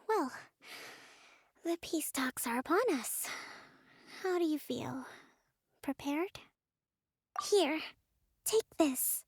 Well, the peace talks are upon us. How do you feel? Prepared? Here, take this.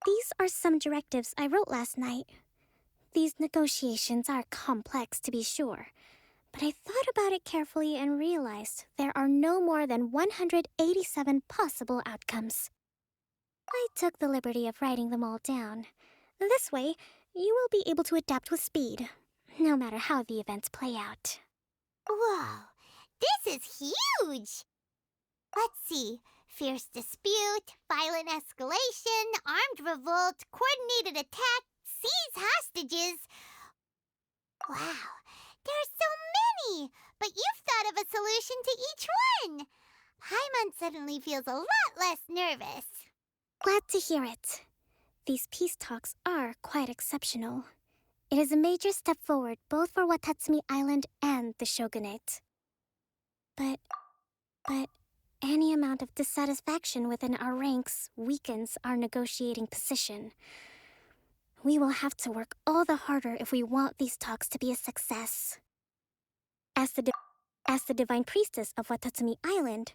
These are some directives I wrote last night. These negotiations are complex, to be sure, but I thought about it carefully and realized there are no more than 187 possible outcomes. I took the liberty of writing them all down. This way, you will be able to adapt with speed, no matter how the events play out. Whoa, this is huge! Let's see. Fierce dispute, violent escalation, armed revolt, coordinated attack, seize hostages. Wow, there are so many! But you've thought of a solution to each one! Paimon suddenly feels a lot less nervous. Glad to hear it. These peace talks are quite exceptional. It is a major step forward both for Watatsumi Island and the shogunate. But any amount of dissatisfaction within our ranks weakens our negotiating position. We will have to work all the harder if we want these talks to be a success. As the Divine Priestess of Watatsumi Island,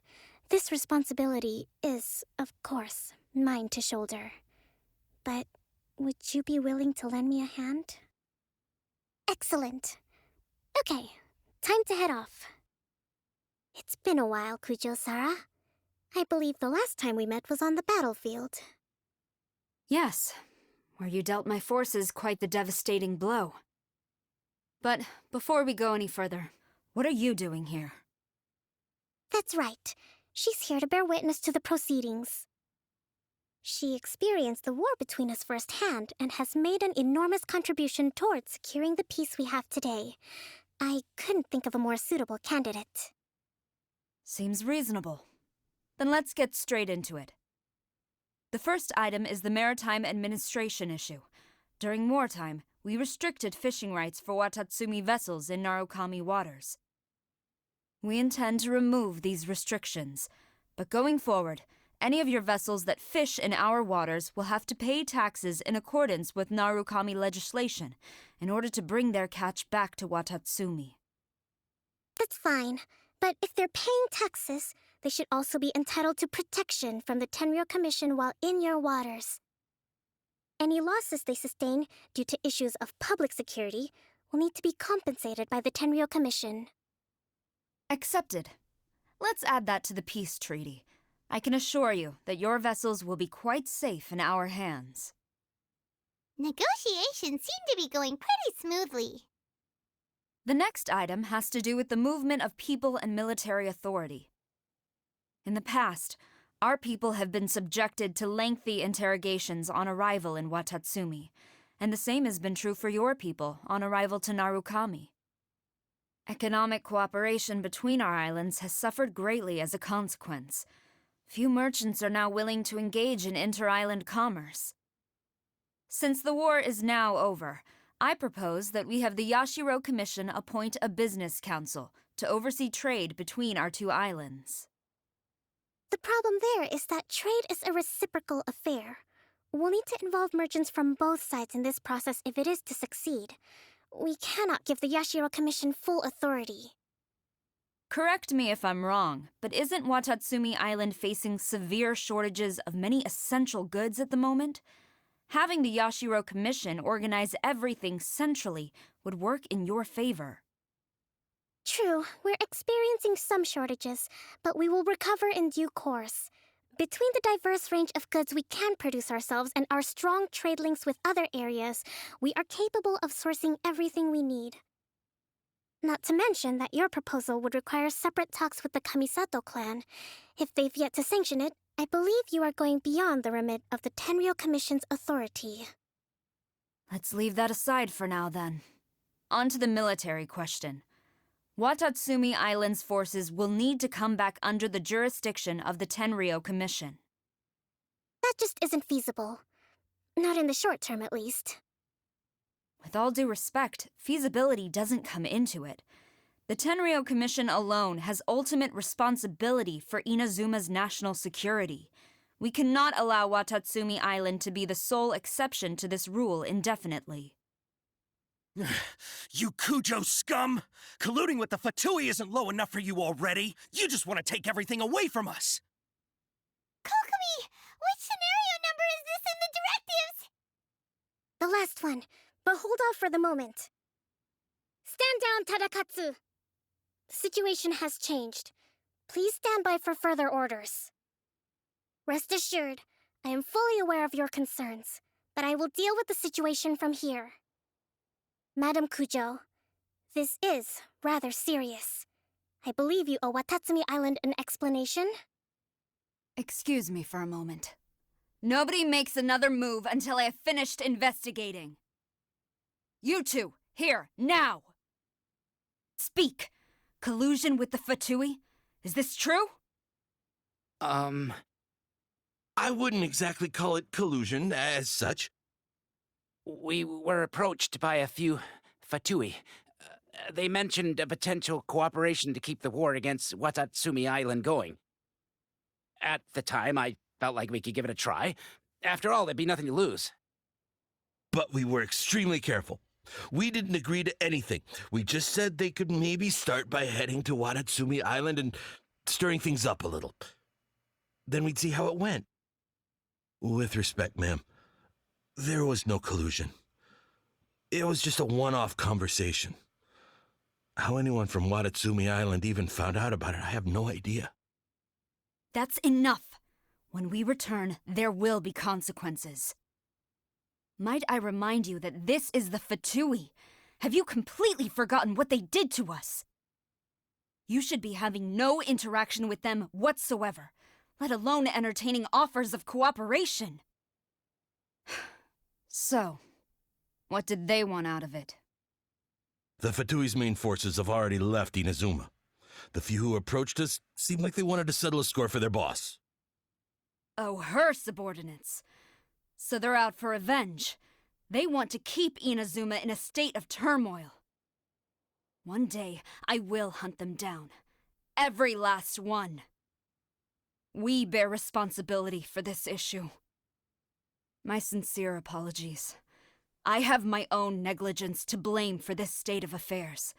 this responsibility is, of course, mine to shoulder. But would you be willing to lend me a hand? Excellent. Okay, time to head off. It's been a while, Kujo-Sara. I believe the last time we met was on the battlefield. Yes, where you dealt my forces quite the devastating blow. But before we go any further, what are you doing here? That's right. She's here to bear witness to the proceedings. She experienced the war between us firsthand and has made an enormous contribution towards securing the peace we have today. I couldn't think of a more suitable candidate. Seems reasonable. Then let's get straight into it. The first item is the maritime administration issue. During wartime, we restricted fishing rights for Watatsumi vessels in Narukami waters. We intend to remove these restrictions, but going forward, any of your vessels that fish in our waters will have to pay taxes in accordance with Narukami legislation in order to bring their catch back to Watatsumi. That's fine, but if they're paying taxes, they should also be entitled to protection from the Tenryou Commission while in your waters. Any losses they sustain due to issues of public security will need to be compensated by the Tenryou Commission. Accepted. Let's add that to the peace treaty. I can assure you that your vessels will be quite safe in our hands. Negotiations seem to be going pretty smoothly. The next item has to do with the movement of people and military authority. In the past, our people have been subjected to lengthy interrogations on arrival in Watatsumi, and the same has been true for your people on arrival to Narukami. Economic cooperation between our islands has suffered greatly as a consequence. Few merchants are now willing to engage in inter-island commerce. Since the war is now over, I propose that we have the Yashiro Commission appoint a business council to oversee trade between our two islands. The problem there is that trade is a reciprocal affair. We'll need to involve merchants from both sides in this process if it is to succeed. We cannot give the Yashiro Commission full authority. Correct me if I'm wrong, but isn't Watatsumi Island facing severe shortages of many essential goods at the moment? Having the Yashiro Commission organize everything centrally would work in your favor. True, we're experiencing some shortages, but we will recover in due course. Between the diverse range of goods we can produce ourselves and our strong trade links with other areas, we are capable of sourcing everything we need. Not to mention that your proposal would require separate talks with the Kamisato clan. If they've yet to sanction it, I believe you are going beyond the remit of the Tenryou Commission's authority. Let's leave that aside for now, then. On to the military question. Watatsumi Island's forces will need to come back under the jurisdiction of the Tenryou Commission. That just isn't feasible. Not in the short term, at least. With all due respect, feasibility doesn't come into it. The Tenryou Commission alone has ultimate responsibility for Inazuma's national security. We cannot allow Watatsumi Island to be the sole exception to this rule indefinitely. You Kujo scum! Colluding with the Fatui isn't low enough for you already. You just want to take everything away from us. Kokomi, which scenario number is this in the directives? The last one, but hold off for the moment. Stand down, Tadakatsu. The situation has changed. Please stand by for further orders. Rest assured, I am fully aware of your concerns, but I will deal with the situation from here. Madam Kujo, this is rather serious. I believe you owe Watatsumi Island an explanation. Excuse me for a moment. Nobody makes another move until I have finished investigating. You two, here, now! Speak! Collusion with the Fatui? Is this true? I wouldn't exactly call it collusion as such. We were approached by a few Fatui. They mentioned a potential cooperation to keep the war against Watatsumi Island going. At the time, I felt like we could give it a try. After all, there'd be nothing to lose. But we were extremely careful. We didn't agree to anything. We just said they could maybe start by heading to Watatsumi Island and stirring things up a little. Then we'd see how it went. With respect, ma'am, there was no collusion. It was just a one-off conversation. How anyone from Watatsumi Island even found out about it, I have no idea. That's enough. When we return, there will be consequences. Might I remind you that this is the Fatui? Have you completely forgotten what they did to us? You should be having no interaction with them whatsoever, let alone entertaining offers of cooperation. So, what did they want out of it? The Fatui's main forces have already left Inazuma. The few who approached us seemed like they wanted to settle a score for their boss. Oh, her subordinates. So they're out for revenge. They want to keep Inazuma in a state of turmoil. One day, I will hunt them down. Every last one. We bear responsibility for this issue. My sincere apologies. I have my own negligence to blame for this state of affairs.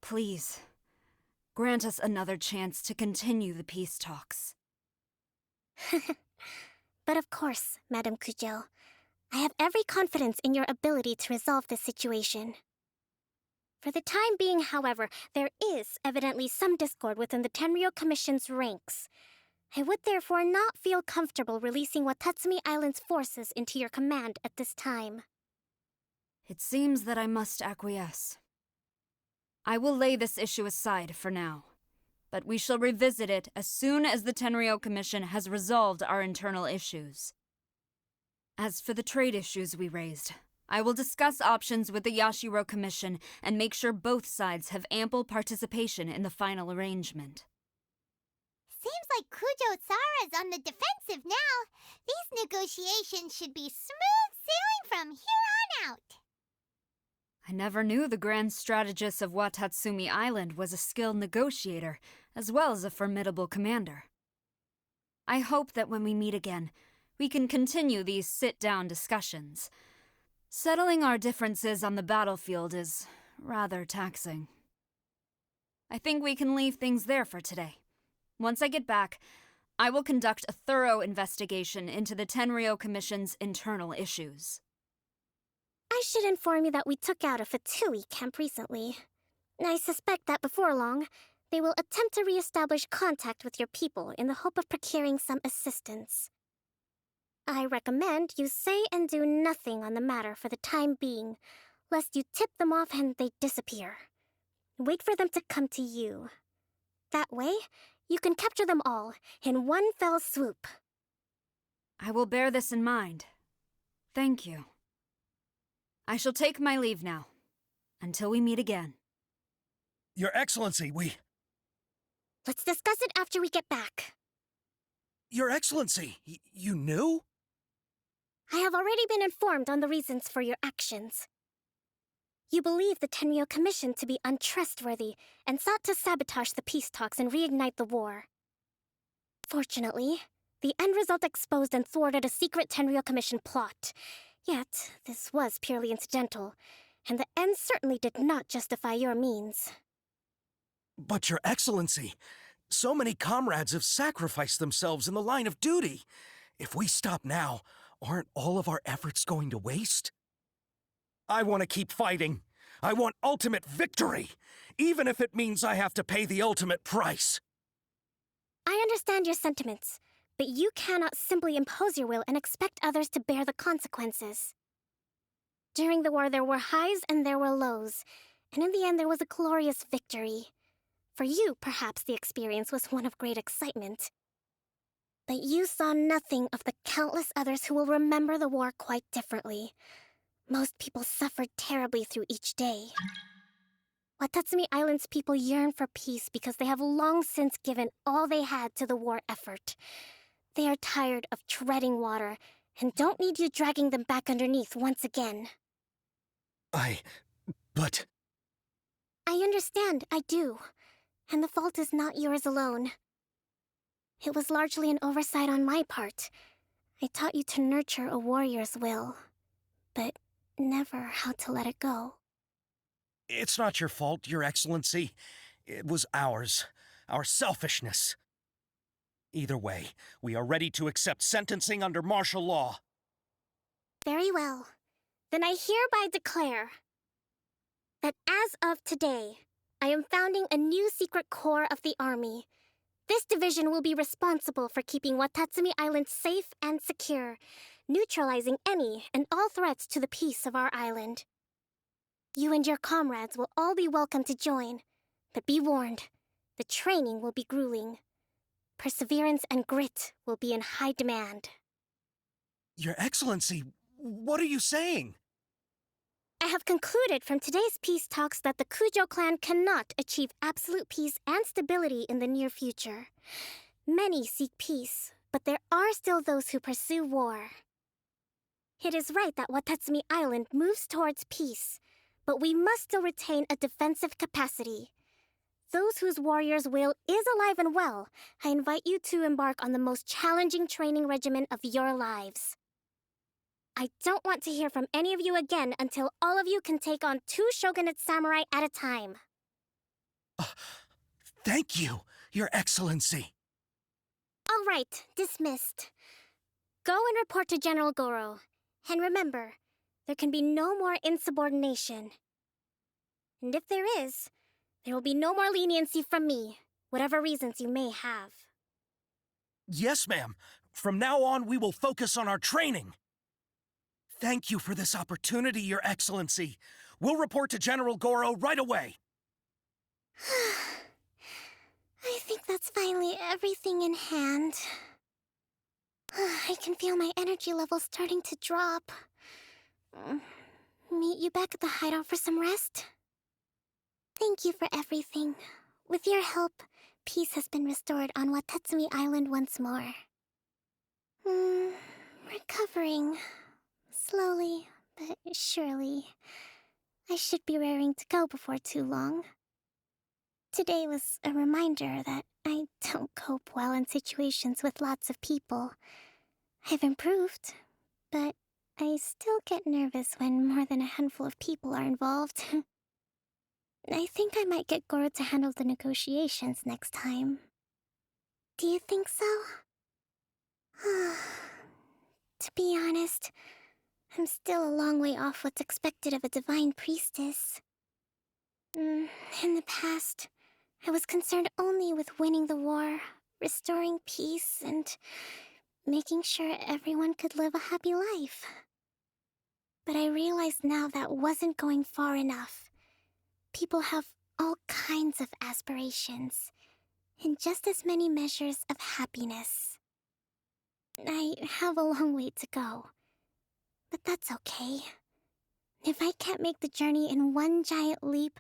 Please, grant us another chance to continue the peace talks. But of course, Madam Kujo, I have every confidence in your ability to resolve this situation. For the time being, however, there is evidently some discord within the Tenryou Commission's ranks. I would therefore not feel comfortable releasing Watatsumi Island's forces into your command at this time. It seems that I must acquiesce. I will lay this issue aside for now, but we shall revisit it as soon as the Tenryou Commission has resolved our internal issues. As for the trade issues we raised, I will discuss options with the Yashiro Commission and make sure both sides have ample participation in the final arrangement. Seems like Kujo-sara's on the defensive now. These negotiations should be smooth sailing from here on out. I never knew the grand strategist of Watatsumi Island was a skilled negotiator, as well as a formidable commander. I hope that when we meet again, we can continue these sit-down discussions. Settling our differences on the battlefield is rather taxing. I think we can leave things there for today. Once I get back, I will conduct a thorough investigation into the Tenryou Commission's internal issues. I should inform you that we took out a Fatui camp recently. I suspect that before long, they will attempt to re-establish contact with your people in the hope of procuring some assistance. I recommend you say and do nothing on the matter for the time being, lest you tip them off and they disappear. Wait for them to come to you. That way, you can capture them all in one fell swoop. I will bear this in mind. Thank you. I shall take my leave now. Until we meet again. Your Excellency, Let's discuss it after we get back. Your Excellency, you knew? I have already been informed on the reasons for your actions. You believe the Tenryou Commission to be untrustworthy and sought to sabotage the peace talks and reignite the war. Fortunately, the end result exposed and thwarted a secret Tenryou Commission plot. Yet, this was purely incidental, and the end certainly did not justify your means. But Your Excellency, so many comrades have sacrificed themselves in the line of duty. If we stop now, aren't all of our efforts going to waste? I want to keep fighting. I want ultimate victory, even if it means I have to pay the ultimate price. I understand your sentiments, but you cannot simply impose your will and expect others to bear the consequences. During the war, there were highs and there were lows, and in the end, there was a glorious victory. For you, perhaps the experience was one of great excitement. But you saw nothing of the countless others who will remember the war quite differently. Most people suffered terribly through each day. Watatsumi Island's people yearn for peace because they have long since given all they had to the war effort. They are tired of treading water and don't need you dragging them back underneath once again. But... I understand, I do. And the fault is not yours alone. It was largely an oversight on my part. I taught you to nurture a warrior's will, but never how to let it go. It's not your fault, Your Excellency. It was ours. Our selfishness. Either way, we are ready to accept sentencing under martial law. Very well. Then I hereby declare that as of today, I am founding a new secret corps of the army. This division will be responsible for keeping Watatsumi Island safe and secure, neutralizing any and all threats to the peace of our island. You and your comrades will all be welcome to join, but be warned, the training will be grueling. Perseverance and grit will be in high demand. Your Excellency, what are you saying? I have concluded from today's peace talks that the Kujo clan cannot achieve absolute peace and stability in the near future. Many seek peace, but there are still those who pursue war. It is right that Watatsumi Island moves towards peace, but we must still retain a defensive capacity. Those whose warrior's will is alive and well, I invite you to embark on the most challenging training regimen of your lives. I don't want to hear from any of you again until all of you can take on 2 shogunate samurai at a time. Thank you, Your Excellency. All right, dismissed. Go and report to General Goro. And remember, there can be no more insubordination. And if there is, there will be no more leniency from me, whatever reasons you may have. Yes, ma'am. From now on, we will focus on our training. Thank you for this opportunity, Your Excellency. We'll report to General Goro right away. I think that's finally everything in hand. I can feel my energy levels starting to drop. Meet you back at the hideout for some rest? Thank you for everything. With your help, peace has been restored on Watatsumi Island once more. Recovering. Slowly, but surely. I should be raring to go before too long. Today was a reminder that I don't cope well in situations with lots of people. I've improved, but I still get nervous when more than a handful of people are involved. I think I might get Goro to handle the negotiations next time. Do you think so? To be honest, I'm still a long way off what's expected of a divine priestess. In the past, I was concerned only with winning the war, restoring peace, and making sure everyone could live a happy life. But I realize now that wasn't going far enough. People have all kinds of aspirations, and just as many measures of happiness. I have a long way to go. But that's okay. If I can't make the journey in one giant leap,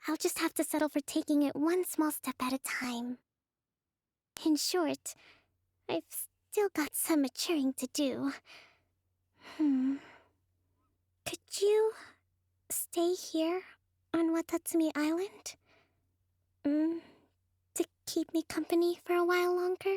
I'll just have to settle for taking it one small step at a time. In short, I've still got some maturing to do. Could you stay here on Watatsumi Island? To keep me company for a while longer?